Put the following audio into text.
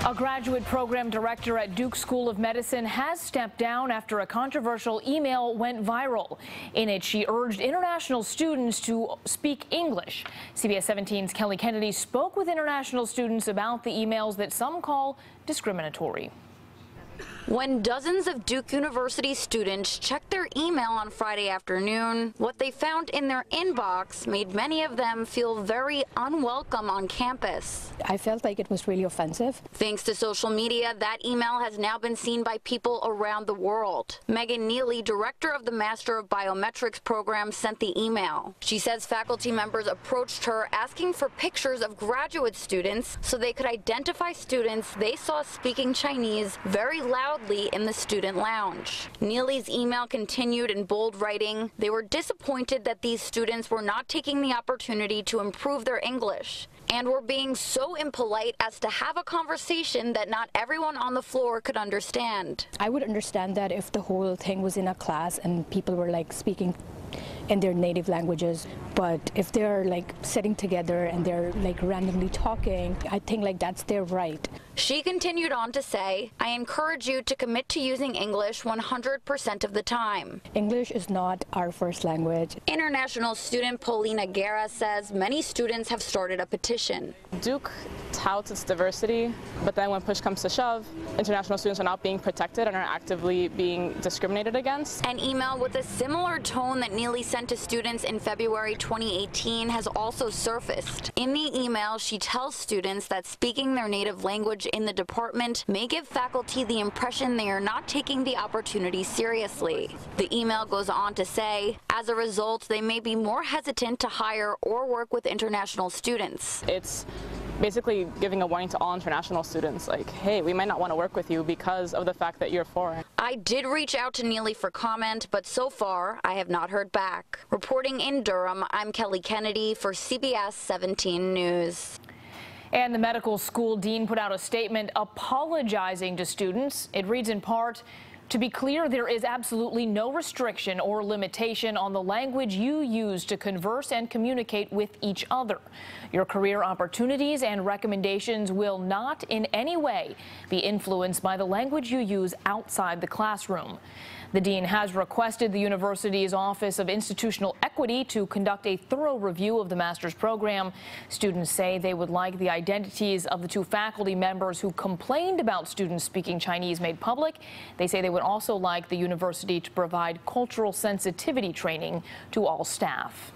A graduate program director at Duke School of Medicine has stepped down after a controversial email went viral. In it, she urged international students to speak English. CBS 17's Kelly Kennedy spoke with international students about the emails that some call discriminatory. When dozens of Duke University students checked their email on Friday afternoon, what they found in their inbox made many of them feel very unwelcome on campus. I felt like it was really offensive. Thanks to social media, that email has now been seen by people around the world. Megan Neely, director of the Master of Biometrics program, sent the email. She says faculty members approached her asking for pictures of graduate students so they could identify students they saw speaking Chinese very loudly in the student lounge. Neely's email continued in bold writing. They were disappointed that these students were not taking the opportunity to improve their English and were being so impolite as to have a conversation that not everyone on the floor could understand. I would understand that if the whole thing was in a class and people were like speaking in their native languages, but if they're like sitting together and they're like randomly talking, I think like that's their right. She continued on to say, "I encourage you to commit to using English 100% of the time." English is not our first language. International student Paulina Guerra says many students have started a petition. Duke touts its diversity, but then when push comes to shove, international students are not being protected and are actively being discriminated against. An email with a similar tone that Neely sent to students in February 2018 has also surfaced. In the email, she tells students that speaking their native language in the department may give faculty the impression they are not taking the opportunity seriously. The email goes on to say, as a result, they may be more hesitant to hire or work with international students. It's basically giving a warning to all international students, like, hey, we might not want to work with you because of the fact that you're foreign. I did reach out to Neely for comment, but so far I have not heard back. Reporting in Durham, I'm Kelly Kennedy for CBS 17 News. And the medical school dean put out a statement apologizing to students. It reads in part, "To be clear, there is absolutely no restriction or limitation on the language you use to converse and communicate with each other. Your career opportunities and recommendations will not in any way be influenced by the language you use outside the classroom." The dean has requested the university's Office of Institutional Equity to conduct a thorough review of the master's program. Students say they would like the identities of the two faculty members who complained about students speaking Chinese made public. They say they would also like the university to provide cultural sensitivity training to all staff.